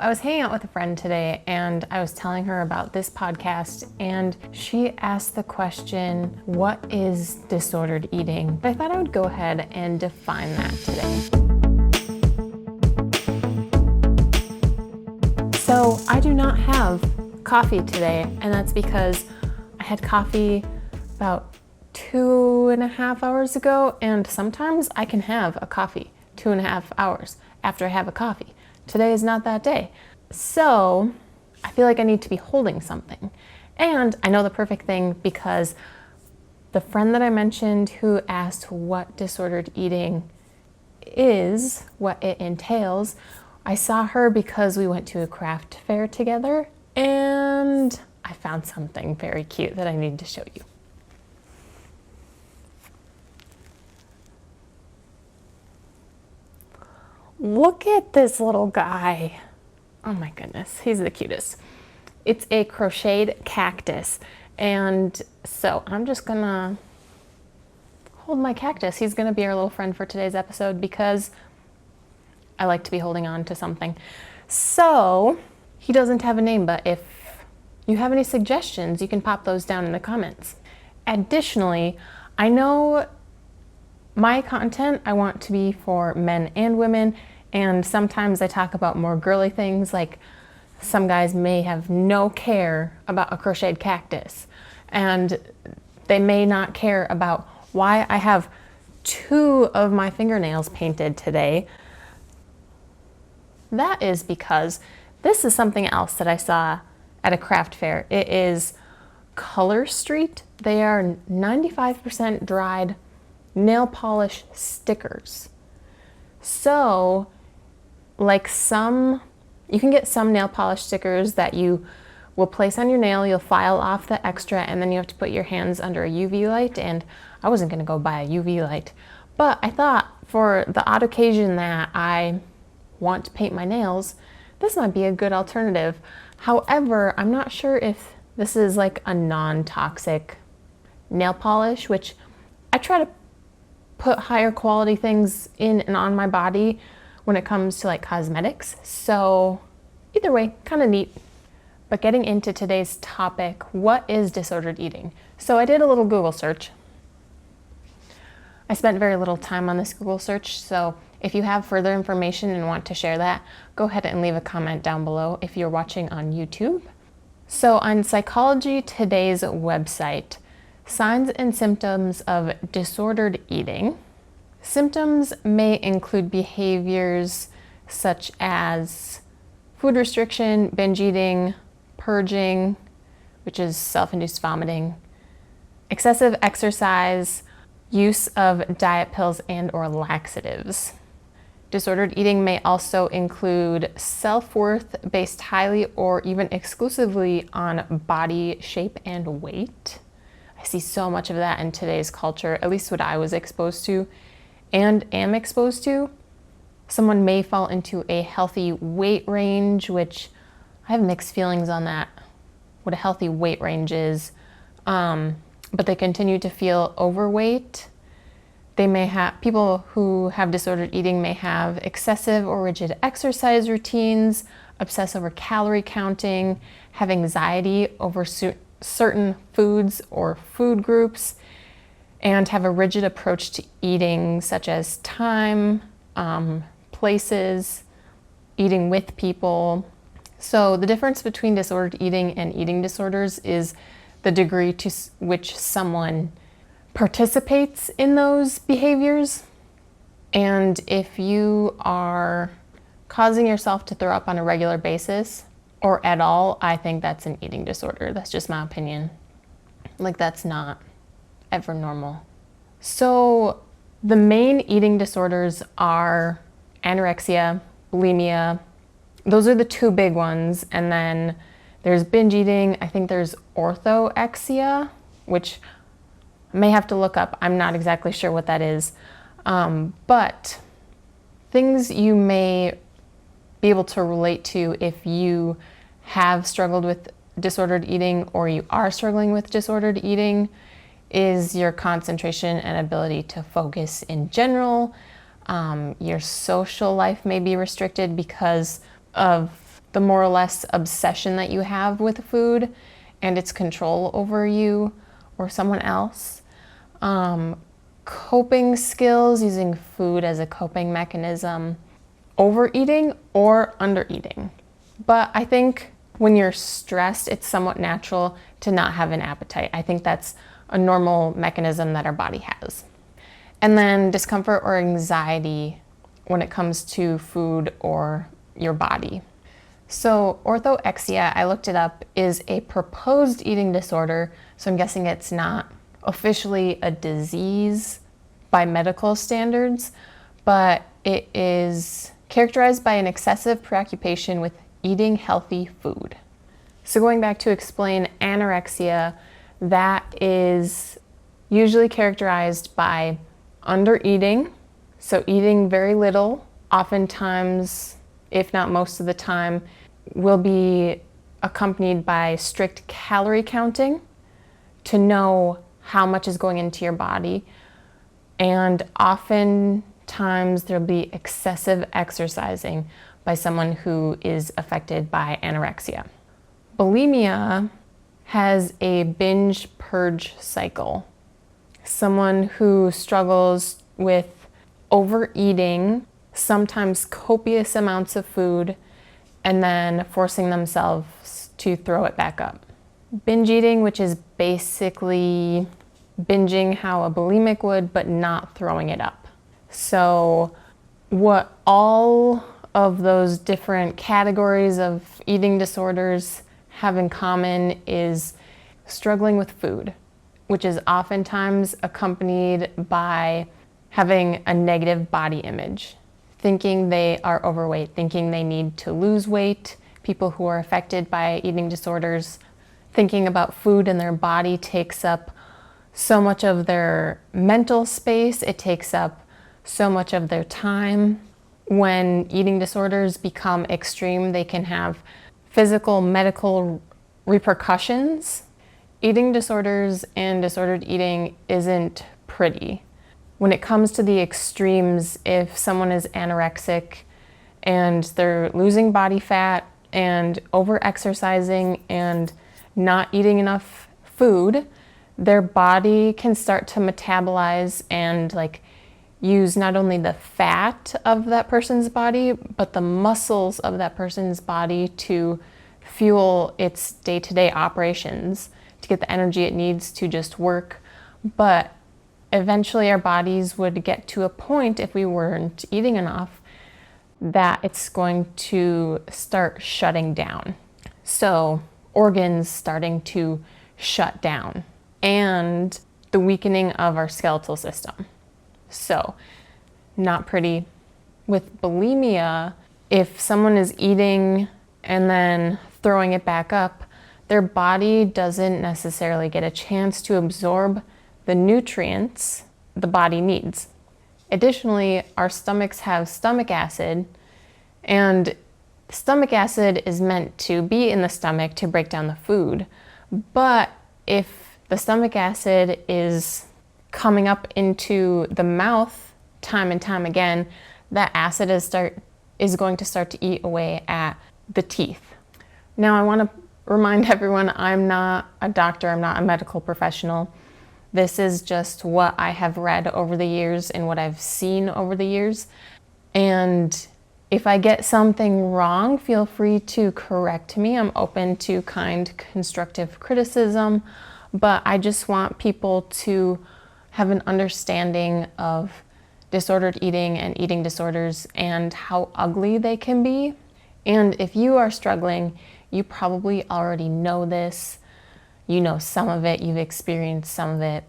I was hanging out with a friend today and I was telling her about this podcast, and she asked the question, what is disordered eating? I thought I would go ahead and define that today. So I do not have coffee today, and that's because I had coffee about 2.5 hours ago, and sometimes I can have a coffee 2.5 hours after I have a coffee. Today is not that day. So I feel like I need to be holding something. And I know the perfect thing because the friend that I mentioned who asked what disordered eating is, what it entails, I saw her because we went to a craft fair together, and I found something very cute that I need to show you. Look at this little guy. Oh my goodness, he's the cutest. It's a crocheted cactus. And so I'm just gonna hold my cactus. He's gonna be our little friend for today's episode because I like to be holding on to something. So he doesn't have a name, but if you have any suggestions, you can pop those down in the comments. Additionally, I know my content, I want to be for men and women, and sometimes I talk about more girly things, like some guys may have no care about a crocheted cactus, and they may not care about why I have 2 of my fingernails painted today. That is because this is something else that I saw at a craft fair. It is Color Street. They are 95% dried nail polish stickers. So, like you can get some nail polish stickers that you will place on your nail, you'll file off the extra, and then you have to put your hands under a UV light, and I wasn't gonna go buy a UV light. But I thought for the odd occasion that I want to paint my nails, this might be a good alternative. However, I'm not sure if this is like a non-toxic nail polish, which I try to put higher quality things in and on my body when it comes to like cosmetics. So either way, kind of neat. But getting into today's topic, what is disordered eating? So I did a little Google search. I spent very little time on this Google search, so if you have further information and want to share that, go ahead and leave a comment down below if you're watching on YouTube. So on Psychology Today's website, signs and symptoms of disordered eating. Symptoms may include behaviors such as food restriction, binge eating, purging, which is self-induced vomiting, excessive exercise, use of diet pills and or laxatives. Disordered eating may also include self-worth based highly or even exclusively on body shape and weight. I see so much of that in today's culture, at least what I was exposed to and am exposed to. Someone may fall into a healthy weight range, which I have mixed feelings on that, what a healthy weight range is, but they continue to feel overweight. They may have, people who have disordered eating may have excessive or rigid exercise routines, obsess over calorie counting, have anxiety over certain foods or food groups, and have a rigid approach to eating, such as time, places, eating with people. So the difference between disordered eating and eating disorders is the degree to which someone participates in those behaviors. And if you are causing yourself to throw up on a regular basis or at all, I think that's an eating disorder. That's just my opinion. Like, that's not ever normal. So the main eating disorders are anorexia, bulimia. Those are the 2 big ones. And then there's binge eating. I think there's orthorexia, which I may have to look up. I'm not exactly sure what that is. But things you may be able to relate to if you have struggled with disordered eating or you are struggling with disordered eating is your concentration and ability to focus in general. Your social life may be restricted because of the more or less obsession that you have with food and its control over you or someone else. Coping skills, using food as a coping mechanism, overeating or undereating. But I think when you're stressed, it's somewhat natural to not have an appetite. I think that's a normal mechanism that our body has. And then discomfort or anxiety when it comes to food or your body. So orthorexia, I looked it up, is a proposed eating disorder. So I'm guessing it's not officially a disease by medical standards, but it is characterized by an excessive preoccupation with eating healthy food. So going back to explain anorexia, that is usually characterized by undereating, so eating very little, oftentimes, if not most of the time, will be accompanied by strict calorie counting to know how much is going into your body. And oftentimes there'll be excessive exercising by someone who is affected by anorexia. Bulimia has a binge purge cycle. Someone who struggles with overeating, sometimes copious amounts of food, and then forcing themselves to throw it back up. Binge eating, which is basically binging how a bulimic would, but not throwing it up. So what all of those different categories of eating disorders have in common is struggling with food, which is oftentimes accompanied by having a negative body image, thinking they are overweight, thinking they need to lose weight. People who are affected by eating disorders, thinking about food in their body takes up so much of their mental space, it takes up so much of their time. When eating disorders become extreme, they can have physical, medical repercussions. Eating disorders and disordered eating isn't pretty. When it comes to the extremes, if someone is anorexic and they're losing body fat and over-exercising and not eating enough food, their body can start to metabolize and use not only the fat of that person's body, but the muscles of that person's body to fuel its day-to-day operations, to get the energy it needs to just work. But eventually our bodies would get to a point, if we weren't eating enough, that it's going to start shutting down. So organs starting to shut down and the weakening of our skeletal system. So not pretty. With bulimia, if someone is eating and then throwing it back up, their body doesn't necessarily get a chance to absorb the nutrients the body needs. Additionally, our stomachs have stomach acid, and stomach acid is meant to be in the stomach to break down the food. But if the stomach acid is coming up into the mouth time and time again, that acid is going to start to eat away at the teeth. Now, I want to remind everyone, I'm not a doctor, I'm not a medical professional. This is just what I have read over the years and what I've seen over the years. And if I get something wrong, feel free to correct me. I'm open to kind, constructive criticism, but I just want people to have an understanding of disordered eating and eating disorders and how ugly they can be. And if you are struggling, you probably already know this. You know some of it, you've experienced some of it.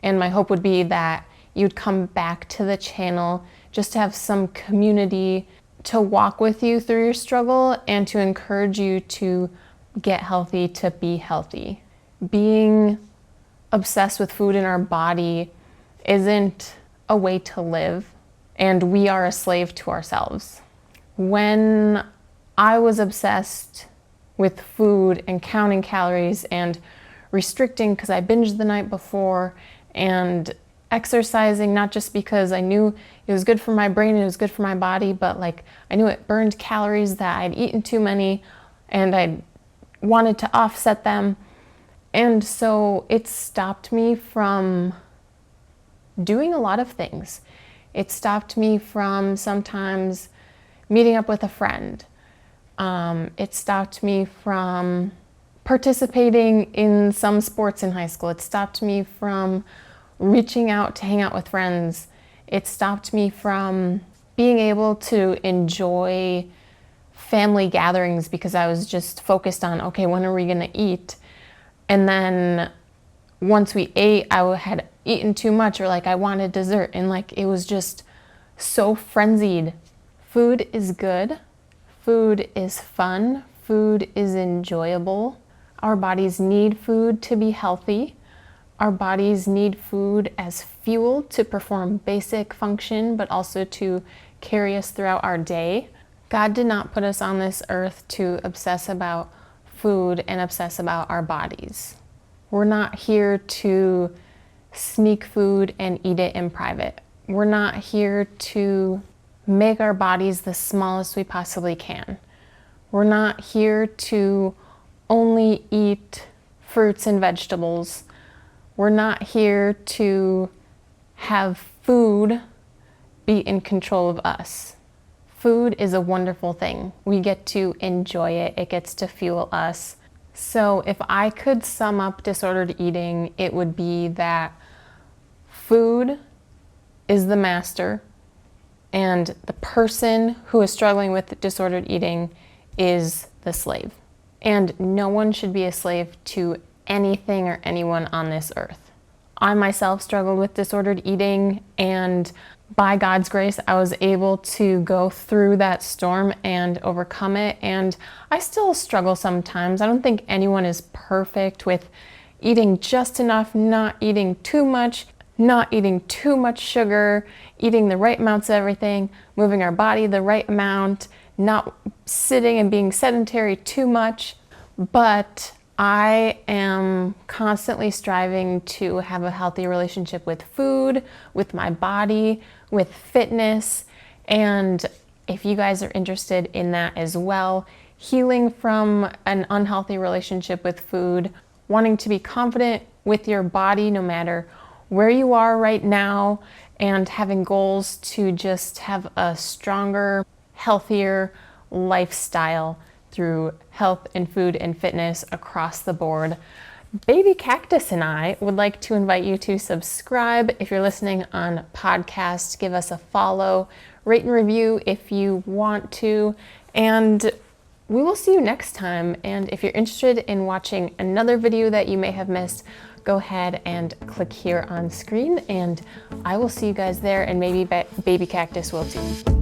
And my hope would be that you'd come back to the channel just to have some community to walk with you through your struggle and to encourage you to get healthy, to be healthy. Being obsessed with food in our body isn't a way to live, and we are a slave to ourselves. When I was obsessed with food and counting calories and restricting because I binged the night before and exercising, not just because I knew it was good for my brain and it was good for my body, but like I knew it burned calories, that I'd eaten too many and I wanted to offset them. And so it stopped me from doing a lot of things. It stopped me from sometimes meeting up with a friend. It stopped me from participating in some sports in high school. It stopped me from reaching out to hang out with friends. It stopped me from being able to enjoy family gatherings because I was just focused on, okay, when are we gonna eat? And then once we ate, I had eaten too much, or like I wanted dessert, and like it was just so frenzied. Food is good. Food is fun. Food is enjoyable. Our bodies need food to be healthy. Our bodies need food as fuel to perform basic function, but also to carry us throughout our day. God did not put us on this earth to obsess about food and obsess about our bodies. We're not here to sneak food and eat it in private. We're not here to make our bodies the smallest we possibly can. We're not here to only eat fruits and vegetables. We're not here to have food be in control of us. Food is a wonderful thing. We get to enjoy it. It gets to fuel us. So if I could sum up disordered eating, it would be that food is the master and the person who is struggling with disordered eating is the slave. And no one should be a slave to anything or anyone on this earth. I myself struggled with disordered eating, and by God's grace, I was able to go through that storm and overcome it. And I still struggle sometimes. I don't think anyone is perfect with eating just enough, not eating too much, not eating too much sugar, eating the right amounts of everything, moving our body the right amount, not sitting and being sedentary too much. But I am constantly striving to have a healthy relationship with food, with my body, with fitness. And if you guys are interested in that as well, healing from an unhealthy relationship with food, wanting to be confident with your body no matter where you are right now, and having goals to just have a stronger, healthier lifestyle through health and food and fitness across the board. Baby Cactus and I would like to invite you to subscribe if you're listening on podcast. Give us a follow, rate and review if you want to, and we will see you next time. And if you're interested in watching another video that you may have missed, go ahead and click here on screen, and I will see you guys there, and maybe Baby Cactus will too.